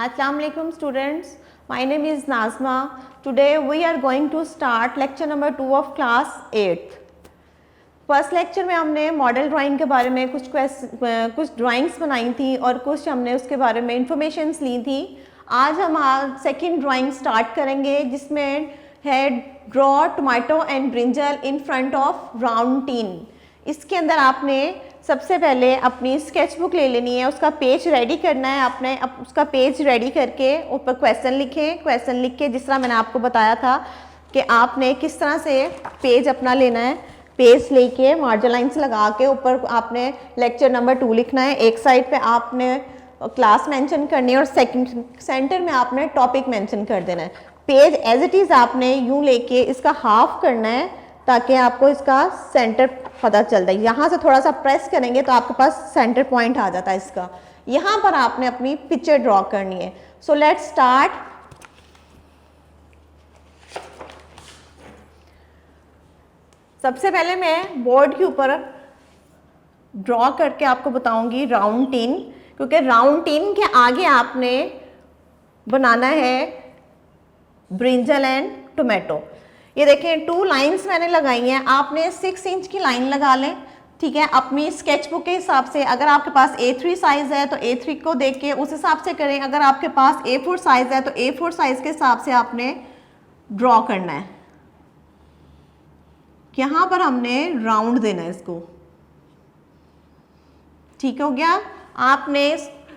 Assalamu alaikum students. My name is Nazma. Today we are going to start lecture number 2 of class 8th. First lecture में हमने model drawing के बारे में कुछ drawings बनाई थी और कुछ हमने उसके बारे में इंफॉर्मेशंस ली थी. आज हम सेकंड ड्राइंग स्टार्ट करेंगे जिसमें है draw tomato and brinjal in front of round tin. इसके अंदर आपने सबसे पहले अपनी स्केच बुक ले लेनी है, उसका पेज रेडी करना है. आपने उसका पेज रेडी करके ऊपर क्वेश्चन लिखें. क्वेश्चन लिख के जिस तरह मैंने आपको बताया था कि आपने किस तरह से पेज अपना लेना है, पेज लेके मार्जिन लाइन्स लगा के ऊपर आपने लेक्चर नंबर 2 लिखना है. एक साइड पे आपने क्लास मेंशन करनी है और सेंटर में आपने टॉपिक मेंशन कर देना है. पेज एज इट इज़ आपने यूँ लेके इसका हाफ करना है ताकि आपको इसका सेंटर पता चलता है. यहाँ से थोड़ा सा प्रेस करेंगे तो आपके पास सेंटर पॉइंट आ जाता है इसका. यहाँ पर आपने अपनी पिक्चर ड्रॉ करनी है. So let's start. सबसे पहले मैं बोर्ड के ऊपर ड्रॉ करके आपको बताऊंगी राउंड टीन, क्योंकि राउंड टीन के आगे आपने बनाना है ब्रिंजल एंड टोमेटो. ये देखें 2 लाइंस मैंने लगाई हैं. आपने 6 इंच की लाइन लगा लें, ठीक है, अपनी स्केच बुक के हिसाब से. अगर आपके पास A3 साइज़ है तो A3 को देख के उस हिसाब से करें. अगर आपके पास A4 साइज़ है तो A4 साइज़ के हिसाब से आपने ड्रॉ करना है. यहाँ पर हमने राउंड देना है इसको. ठीक हो गया. आपने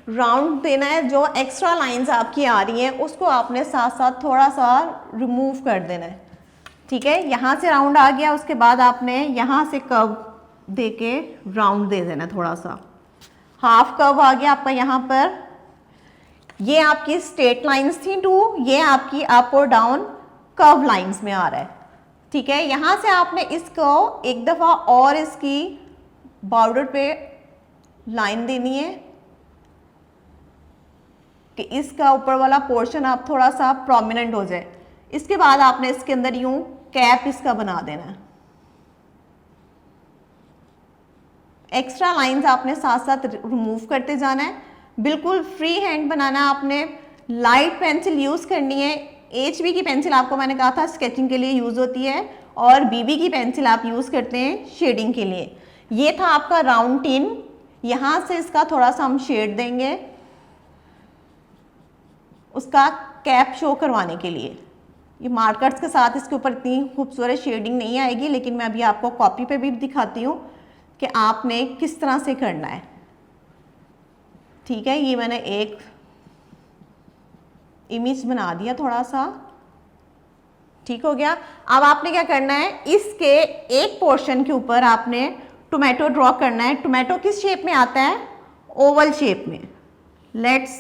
राउंड देना है. जो एक्स्ट्रा लाइंस आपकी आ रही हैं उसको आपने साथ साथ थोड़ा सा रिमूव कर देना है. ठीक है, यहाँ से राउंड आ गया, उसके बाद आपने यहाँ से कर्व दे के राउंड दे देना. थोड़ा सा हाफ कर्व आ गया आपका यहाँ पर. ये आपकी स्ट्रेट लाइंस थी 2, ये आपकी अप और डाउन कर्व लाइंस में आ रहा है. ठीक है, यहाँ से आपने इसको एक दफ़ा और इसकी बॉर्डर पे लाइन देनी है कि इसका ऊपर वाला पोर्शन आप थोड़ा सा प्रोमिनेंट हो जाए. इसके बाद आपने इसके अंदर यूं कैप इसका बना देना है. एक्स्ट्रा लाइंस आपने साथ साथ रिमूव करते जाना है. बिल्कुल फ्री हैंड बनाना है. आपने लाइट पेंसिल यूज़ करनी है. HB की पेंसिल आपको मैंने कहा था स्केचिंग के लिए यूज़ होती है और BB की पेंसिल आप यूज़ करते हैं शेडिंग के लिए. ये था आपका राउंड टीन. यहाँ से इसका थोड़ा सा हम शेड देंगे उसका कैप शो करवाने के लिए. ये मार्कर्स के साथ इसके ऊपर इतनी खूबसूरत शेडिंग नहीं आएगी, लेकिन मैं अभी आपको कॉपी पे भी दिखाती हूँ कि आपने किस तरह से करना है. ठीक है, ये मैंने एक इमेज बना दिया थोड़ा सा. ठीक हो गया. अब आपने क्या करना है, इसके एक पोर्शन के ऊपर आपने टोमेटो ड्रॉ करना है. टोमेटो किस शेप में आता है? ओवल शेप में. Let's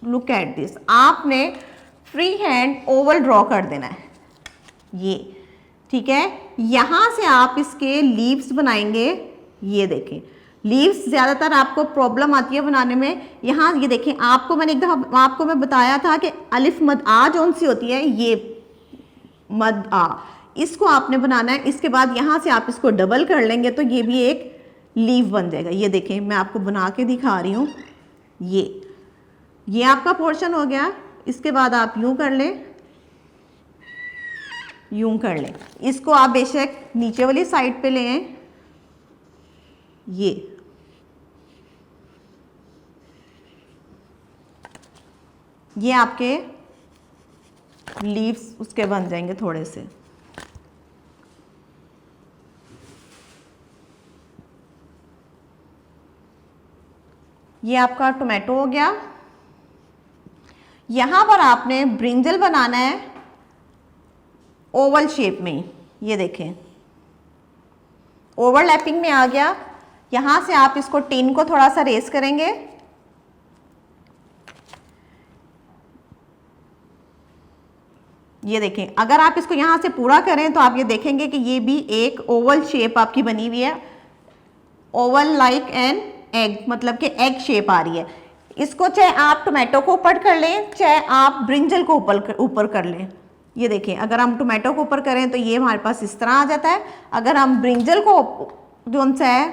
look at this. आपने फ्री हैंड ओवल ड्रॉ कर देना है ये. ठीक है, यहाँ से आप इसके लीव्स बनाएंगे. ये देखें लीव्स ज़्यादातर आपको प्रॉब्लम आती है बनाने में. यहाँ ये देखें, आपको मैंने एक दफ़ा आपको मैं बताया था कि अलिफ मद आ जौन सी होती है, ये मद आ, इसको आपने बनाना है. इसके बाद यहाँ से आप इसको डबल कर लेंगे तो ये भी एक लीव बन जाएगा. ये देखें मैं आपको बना के दिखा रही हूँ. ये आपका पोर्शन हो गया. इसके बाद आप यूं कर लें, यूं कर लें. इसको आप बेशक नीचे वाली साइड पे लें. ये आपके लीव्स उसके बन जाएंगे थोड़े से. ये आपका टोमेटो हो गया. यहाँ पर आपने ब्रिंजल बनाना है ओवल शेप में. ये देखें ओवरलैपिंग में आ गया. यहाँ से आप इसको टीन को थोड़ा सा रेस करेंगे. ये देखें, अगर आप इसको यहाँ से पूरा करें तो आप ये देखेंगे कि ये भी एक ओवल शेप आपकी बनी हुई है. ओवल लाइक एन एग, मतलब कि एग शेप आ रही है. इसको चाहे आप टोमेटो को ऊपर कर लें, चाहे आप ब्रिंजल को ऊपर कर लें. ये देखें, अगर हम टोमेटो को ऊपर करें तो ये हमारे पास इस तरह आ जाता है. अगर हम ब्रिंजल को जो सा है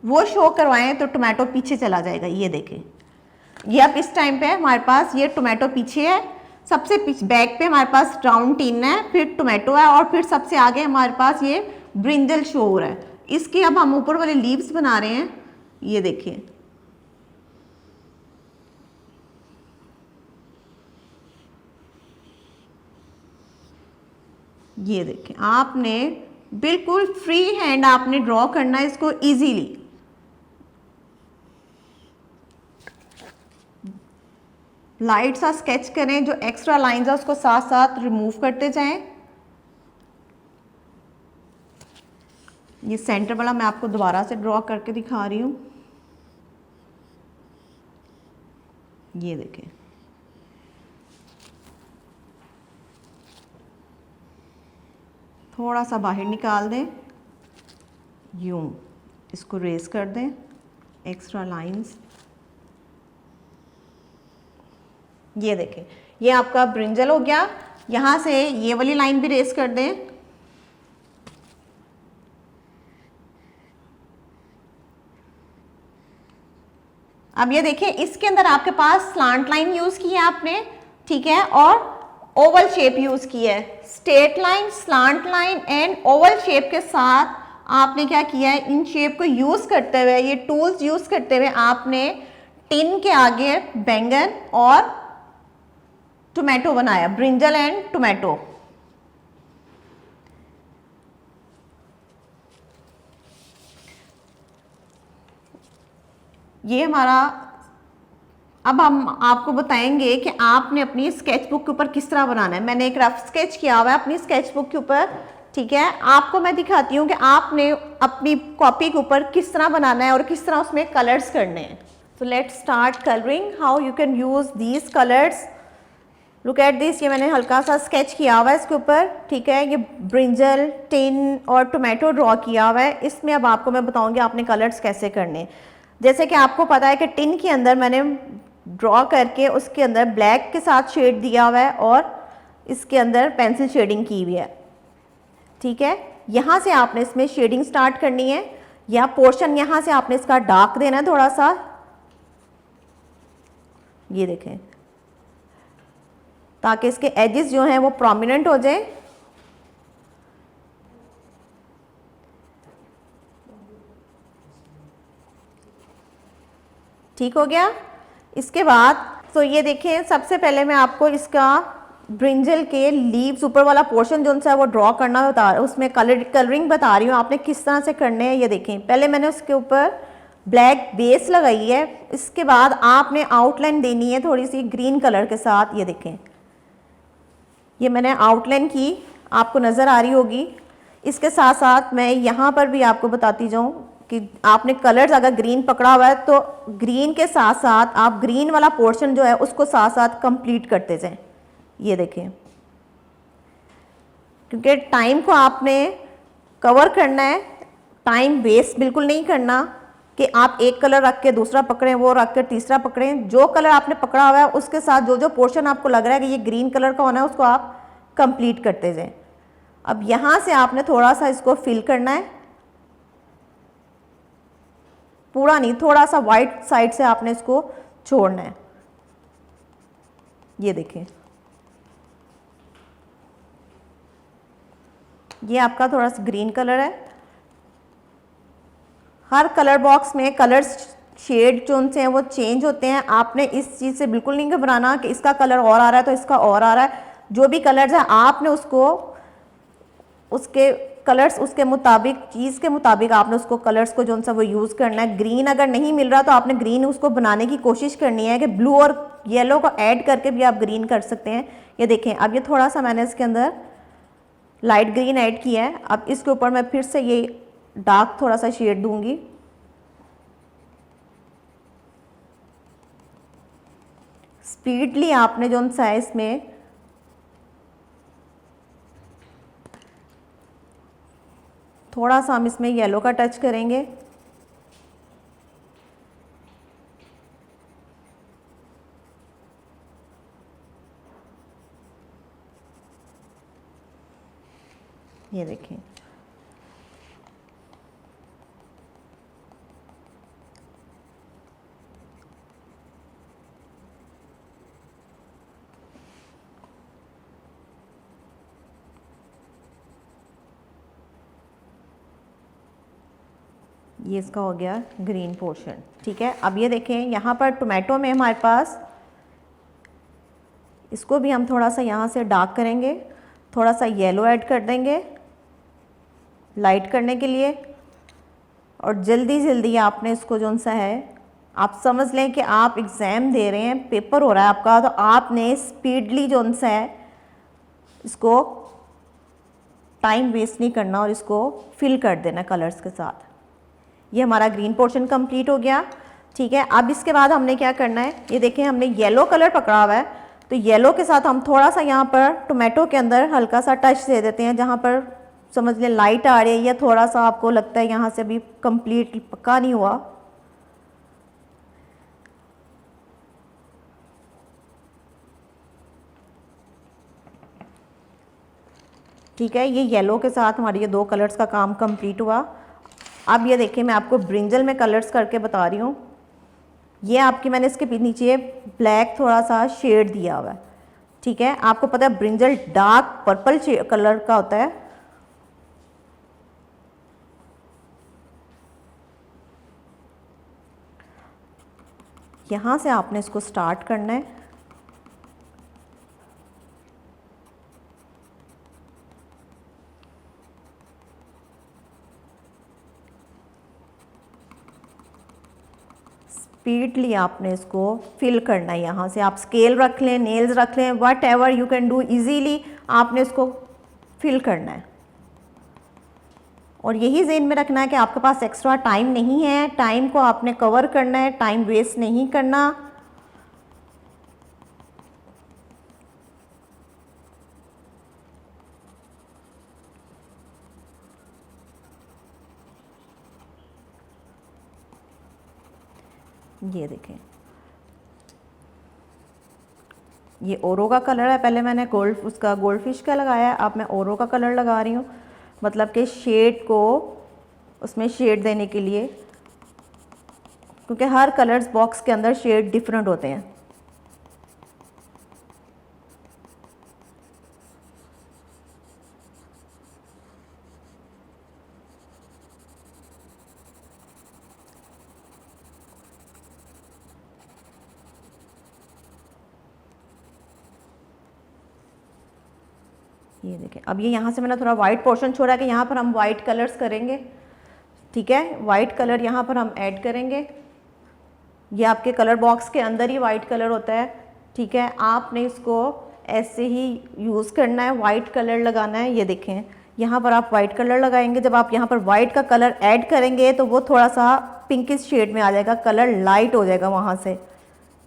वो शो करवाएं तो टोमेटो पीछे चला जाएगा. ये देखें ये अब इस टाइम पे हमारे पास ये टोमेटो पीछे है, सबसे पीछे बैक पे हमारे पास राउंड टिन है, फिर टोमेटो है और फिर सबसे आगे हमारे पास ये ब्रिंजल शो हो रहा है। इसकी अब हम ऊपर वाले लीव्स बना रहे हैं। ये देखिए, ये देखें, आपने बिल्कुल फ्री हैंड आपने ड्रॉ करना है इसको इजीली। लाइट सा स्केच करें, जो एक्स्ट्रा लाइंस है उसको साथ साथ रिमूव करते जाएं। ये सेंटर वाला मैं आपको दोबारा से ड्रॉ करके दिखा रही हूँ। ये देखें, थोड़ा सा बाहर निकाल दें, यूं इसको रेस कर दें, एक्स्ट्रा लाइंस। ये देखें, ये आपका ब्रिंजल हो गया। यहाँ से ये वाली लाइन भी रेस कर दें। अब ये देखिए, इसके अंदर आपके पास स्लांट लाइन यूज की है आपने, ठीक है, और ओवल शेप यूज की है। Straight line, slant line and Oval shape के साथ आपने क्या किया है, इन शेप को यूज करते हुए, ये टूल्स यूज करते हुए आपने टिन के आगे बैंगन और टोमेटो बनाया, ब्रिंजल एंड टोमेटो। ये हमारा, अब हम आपको बताएंगे कि आपने अपनी स्केच बुक के ऊपर किस तरह बनाना है। मैंने एक रफ स्केच किया हुआ है अपनी स्केच बुक के ऊपर, ठीक है। आपको मैं दिखाती हूँ कि आपने अपनी कॉपी के ऊपर किस तरह बनाना है और किस तरह उसमें कलर्स करने हैं। तो let's start colouring, how you can use these colours. Look at this, ये मैंने हल्का सा स्केच किया हुआ है इसके ऊपर, ठीक है। ये ब्रिंजल, टिन और टोमेटो ड्रॉ किया हुआ है। इसमें अब आपको मैं बताऊंगी आपने कलर्स कैसे करने। जैसे कि आपको पता है कि टिन के अंदर मैंने ड्रॉ करके उसके अंदर ब्लैक के साथ शेड दिया हुआ है और इसके अंदर पेंसिल शेडिंग की हुई है, ठीक है। यहाँ से आपने इसमें शेडिंग स्टार्ट करनी है, या पोर्शन यहाँ से आपने इसका डार्क देना है थोड़ा सा। ये देखें, ताकि इसके एजेस जो हैं वो प्रोमिनेंट हो जाए। ठीक हो गया। इसके बाद तो ये देखें, सबसे पहले मैं आपको इसका ब्रिंजल के लीव्स ऊपर वाला पोर्शन जो सा वो ड्रॉ करना बता, उसमें कलरिंग बता रही हूँ आपने किस तरह से करने हैं। ये देखें, पहले मैंने उसके ऊपर ब्लैक बेस लगाई है, इसके बाद आपने आउटलाइन देनी है थोड़ी सी ग्रीन कलर के साथ। ये देखें, ये मैंने आउटलाइन की, आपको नज़र आ रही होगी। इसके साथ साथ मैं यहाँ पर भी आपको बताती जाऊँ कि आपने कलर्स अगर ग्रीन पकड़ा हुआ है तो ग्रीन के साथ साथ आप ग्रीन वाला पोर्शन जो है उसको साथ साथ कंप्लीट करते जाएं। ये देखें, क्योंकि टाइम को आपने कवर करना है, टाइम वेस्ट बिल्कुल नहीं करना कि आप एक कलर रख के दूसरा पकड़ें, वो रख कर तीसरा पकड़ें। जो कलर आपने पकड़ा हुआ है उसके साथ जो जो पोर्शन आपको लग रहा है कि ये ग्रीन कलर का होना है उसको आप कंप्लीट करते जाएं। अब यहाँ से आपने थोड़ा सा इसको फिल करना है, पूरा नहीं, थोड़ा सा वाइट साइड से आपने इसको छोड़ना है। ये देखें, ये आपका थोड़ा सा ग्रीन कलर है। हर कलर बॉक्स में कलर्स शेड जो उनसे हैं वो चेंज होते हैं। आपने इस चीज़ से बिल्कुल नहीं घबराना कि इसका कलर और आ रहा है तो इसका और आ रहा है। जो भी कलर्स है आपने उसको उसके कलर्स उसके मुताबिक, चीज़ के मुताबिक आपने उसको कलर्स को जो सा वो यूज़ करना है। ग्रीन अगर नहीं मिल रहा तो आपने ग्रीन उसको बनाने की कोशिश करनी है कि ब्लू और येलो को ऐड करके भी आप ग्रीन कर सकते हैं। ये देखें, अब ये थोड़ा सा मैंने इसके अंदर लाइट ग्रीन ऐड किया है। अब इसके ऊपर मैं फिर से ये डार्क थोड़ा सा शेड दूंगी। स्पीडली आपने जो सा है इसमें थोड़ा सा हम इसमें येलो का टच करेंगे। ये देखें, ये इसका हो गया ग्रीन पोर्शन। ठीक है, अब ये देखें यहाँ पर टोमेटो में हमारे पास, इसको भी हम थोड़ा सा यहाँ से डार्क करेंगे, थोड़ा सा येलो ऐड कर देंगे लाइट करने के लिए। और जल्दी जल्दी आपने इसको जो सा है, आप समझ लें कि आप एग्ज़ाम दे रहे हैं, पेपर हो रहा है आपका, तो आपने स्पीडली जो सा है इसको टाइम वेस्ट नहीं करना और इसको फिल कर देना कलर्स के साथ। ये हमारा ग्रीन पोर्शन कंप्लीट हो गया। ठीक है, अब इसके बाद हमने क्या करना है, ये देखें हमने येलो कलर पकड़ा हुआ है, तो येलो के साथ हम थोड़ा सा यहाँ पर टोमेटो के अंदर हल्का सा टच दे देते हैं, जहाँ पर समझ लें लाइट आ रही है या थोड़ा सा आपको लगता है यहाँ से अभी कंप्लीट पक्का नहीं हुआ। ठीक है, ये येलो के साथ हमारे ये 2 कलर्स का काम कंप्लीट हुआ। अब ये देखिए मैं आपको ब्रिंजल में कलर्स करके बता रही हूँ। ये आपकी मैंने इसके नीचे ब्लैक थोड़ा सा शेड दिया हुआ है। ठीक है, आपको पता है ब्रिंजल डार्क पर्पल कलर का होता है। यहाँ से आपने इसको स्टार्ट करना है। स्पीडली आपने इसको फिल करना है। यहाँ से आप स्केल रख लें, नेल्स रख लें, what ever you can do, easily आपने इसको फिल करना है। और यही ज़हन में रखना है कि आपके पास एक्स्ट्रा टाइम नहीं है, टाइम को आपने कवर करना है, टाइम वेस्ट नहीं करना। ये देखें ये ओरो का कलर है, पहले मैंने गोल्ड फिश का लगाया है, अब मैं ओरो का कलर लगा रही हूँ, मतलब कि शेड को उसमें शेड देने के लिए, क्योंकि हर कलर्स बॉक्स के अंदर शेड डिफरेंट होते हैं। ये देखें, अब ये यहाँ से मैंने थोड़ा वाइट पोर्शन छोड़ा कि यहाँ पर हम वाइट कलर्स करेंगे। ठीक है, वाइट कलर यहाँ पर हम ऐड करेंगे। ये आपके कलर बॉक्स के अंदर ही वाइट कलर होता है। ठीक है, आपने इसको ऐसे ही यूज़ करना है, वाइट कलर लगाना है। ये देखें यहाँ पर आप वाइट कलर लगाएंगे, जब आप यहाँ पर वाइट का कलर ऐड करेंगे तो वो थोड़ा सा पिंकिश शेड में आ जाएगा, कलर लाइट हो जाएगा वहाँ से।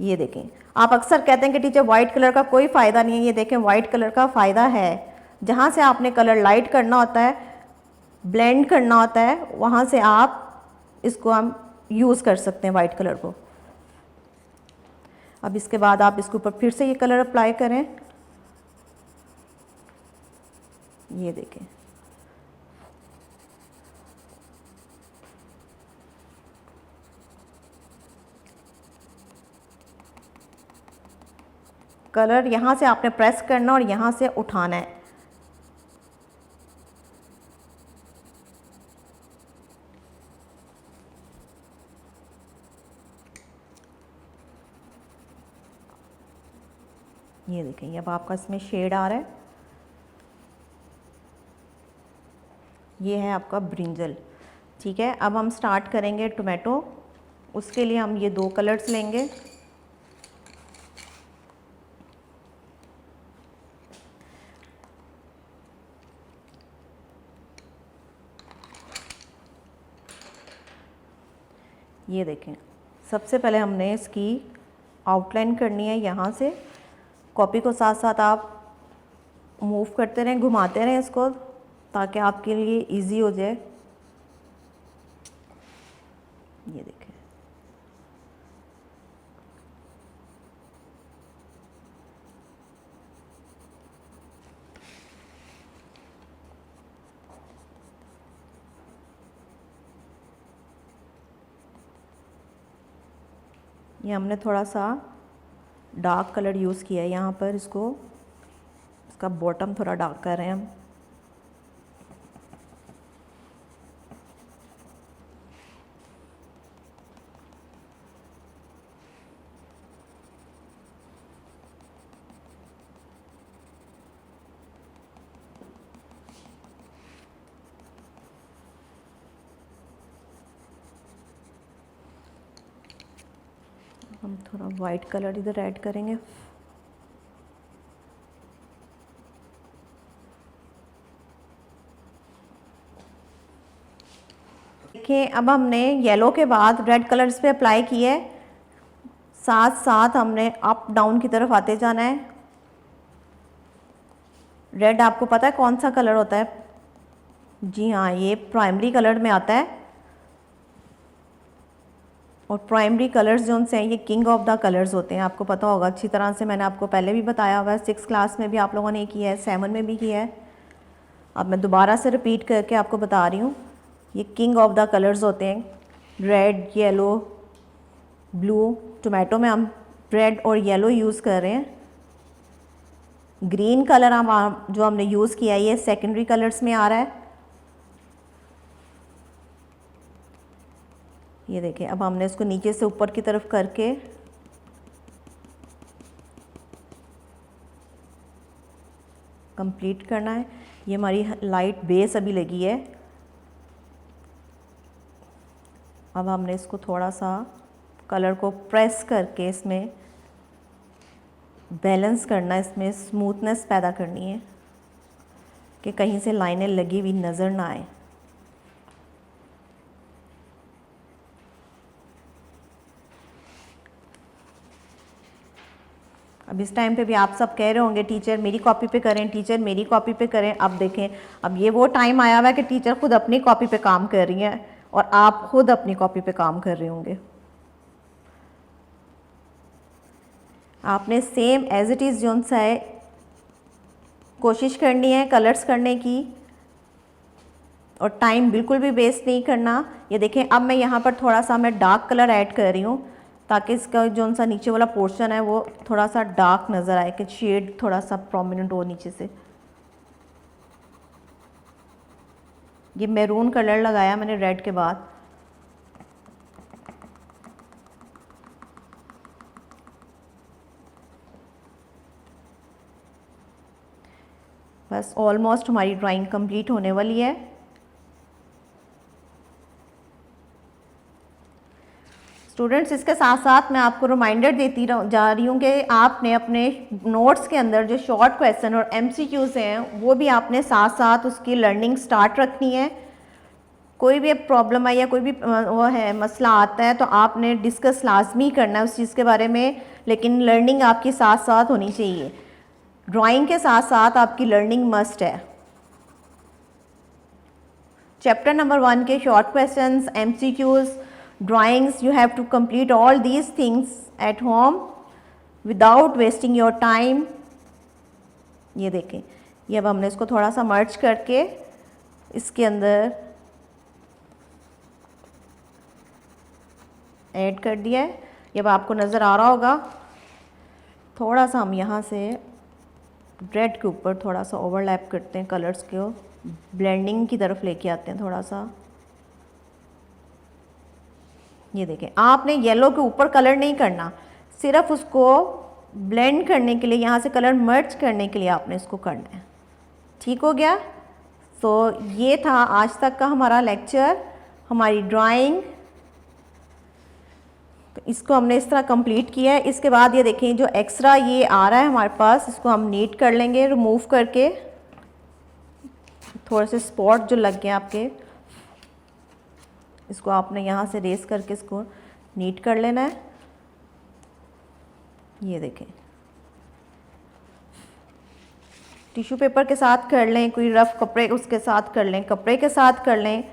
ये देखें, आप अक्सर कहते हैं कि टीचर वाइट कलर का कोई फ़ायदा नहीं है, ये देखें वाइट कलर का फ़ायदा है। जहाँ से आपने कलर लाइट करना होता है, ब्लेंड करना होता है, वहाँ से आप इसको हम यूज़ कर सकते हैं वाइट कलर को। अब इसके बाद आप इसके ऊपर फिर से ये कलर अप्लाई करें। ये देखें, कलर यहाँ से आपने प्रेस करना और यहाँ से उठाना है। ये देखें, अब आपका इसमें शेड आ रहा है। ये है आपका ब्रिंजल। ठीक है, अब हम स्टार्ट करेंगे टोमेटो। उसके लिए हम ये 2 कलर्स लेंगे। ये देखें, सबसे पहले हमने इसकी आउटलाइन करनी है। यहाँ से कॉपी को साथ साथ आप मूव करते रहें, घुमाते रहें इसको, ताकि आपके लिए इजी हो जाए। ये देखें, ये हमने थोड़ा सा डार्क कलर यूज़ किया है यहाँ पर, इसका बॉटम थोड़ा डार्क कर रहे हैं हम। हम थोड़ा वाइट कलर इधर ऐड करेंगे। देखिए अब हमने येलो के बाद रेड कलर्स पे अप्लाई किया है, साथ साथ हमने अप डाउन की तरफ आते जाना है। रेड आपको पता है कौन सा कलर होता है? जी हाँ, ये प्राइमरी कलर में आता है और प्राइमरी कलर्स जो उनसे हैं ये किंग ऑफ द कलर्स होते हैं। आपको पता होगा अच्छी तरह से, मैंने आपको पहले भी बताया हुआ है, 6th क्लास में भी आप लोगों ने किया है, 7 में भी किया है। अब मैं दोबारा से रिपीट करके आपको बता रही हूँ, ये किंग ऑफ द कलर्स होते हैं, रेड, येलो, ब्लू। टोमेटो में हम रेड और येलो यूज़ कर रहे हैं। ग्रीन कलर हम जो हमने यूज़ किया है ये सेकेंडरी कलर्स में आ रहा है। ये देखिए अब हमने इसको नीचे से ऊपर की तरफ करके कंप्लीट करना है। ये हमारी लाइट बेस अभी लगी है। अब हमने इसको थोड़ा सा कलर को प्रेस करके इसमें बैलेंस करना है, इसमें स्मूथनेस पैदा करनी है कि कहीं से लाइनें लगी हुई नज़र ना आए। अब इस टाइम पे भी आप सब कह रहे होंगे टीचर मेरी कॉपी पे करें, टीचर मेरी कॉपी पे करें। अब देखें, अब ये वो टाइम आया हुआ है कि टीचर खुद अपनी कॉपी पे काम कर रही हैं और आप खुद अपनी कॉपी पे काम कर रहे होंगे। आपने सेम एज इट इज़ जोन सा है कोशिश करनी है कलर्स करने की और टाइम बिल्कुल भी वेस्ट नहीं करना। ये देखें अब मैं यहाँ पर थोड़ा सा मैं डार्क कलर ऐड कर रही हूँ ताकि इसका जो सा नीचे वाला पोर्शन है वो थोड़ा सा डार्क नज़र आए, कि शेड थोड़ा सा प्रोमिनेंट हो नीचे से। ये मैरून कलर लगाया मैंने रेड के बाद। बस ऑलमोस्ट हमारी ड्राइंग कंप्लीट होने वाली है। स्टूडेंट्स, इसके साथ साथ मैं आपको रिमाइंडर देती जा रही हूँ कि आपने अपने नोट्स के अंदर जो शॉर्ट क्वेश्चन और MCQs हैं वो भी आपने साथ साथ उसकी लर्निंग स्टार्ट रखनी है। कोई भी प्रॉब्लम है या कोई भी वो है मसला आता है तो आपने डिस्कस लाजमी करना है उस चीज़ के बारे में, लेकिन लर्निंग आपकी साथ साथ होनी चाहिए। ड्राइंग के साथ साथ आपकी लर्निंग मस्ट है। चैप्टर नंबर 1 के short questions, MCQs, drawings, you have to complete all these things at home without wasting your time। ये देखें, ये अब हमने इसको थोड़ा सा मर्ज करके इसके अंदर ऐड कर दिया है। ये अब आपको नज़र आ रहा होगा। थोड़ा सा हम यहाँ से रेड के ऊपर थोड़ा सा ओवरलैप करते हैं, कलर्स को ब्लेंडिंग की तरफ लेके आते हैं थोड़ा सा। ये देखें, आपने येलो के ऊपर कलर नहीं करना, सिर्फ उसको ब्लेंड करने के लिए, यहाँ से कलर मर्ज करने के लिए आपने इसको करना है। ठीक हो गया? तो ये था आज तक का हमारा लेक्चर, हमारी ड्राइंग। तो इसको हमने इस तरह कंप्लीट किया है। इसके बाद ये देखें जो एक्स्ट्रा ये आ रहा है हमारे पास, इसको हम नीट कर लेंगे रिमूव करके। थोड़े से स्पॉट जो लग गए आपके, इसको आपने यहाँ से रेस करके इसको नीट कर लेना है। ये देखें, टिश्यू पेपर के साथ कर लें, कोई रफ कपड़े उसके साथ कर लें, कपड़े के साथ कर लें।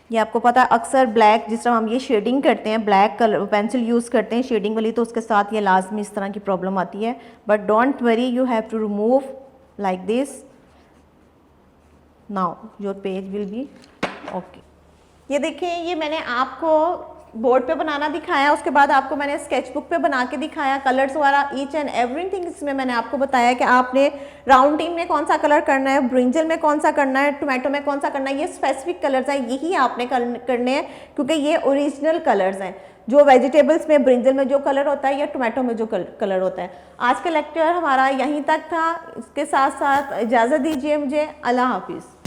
ये आपको पता है अक्सर ब्लैक, जिस तरह हम ये शेडिंग करते हैं, ब्लैक कलर पेंसिल यूज़ करते हैं शेडिंग वाली, तो उसके साथ ये लाजमी इस तरह की प्रॉब्लम आती है। But don't worry, you have to remove like this. Now your page will be okay. ये देखें, ये मैंने आपको बोर्ड पे बनाना दिखाया, उसके बाद आपको मैंने स्केचबुक पे बना के दिखाया कलर्स वगैरह, ईच एंड एवरीथिंग। इसमें मैंने आपको बताया कि आपने राउंड टीम में कौन सा कलर करना है, ब्रिंजल में कौन सा करना है, टोमेटो में कौन सा करना है। ये स्पेसिफिक कलर्स हैं, यही आपने करने हैं क्योंकि ये ओरिजिनल कलर्स हैं। जो वेजिटेबल्स में ब्रिंजल में जो कलर होता है या टोमेटो में जो कलर होता है। आज का लेक्चर हमारा यहीं तक था। इसके साथ साथ इजाज़त दीजिए मुझे। अल्लाह हाफिज़।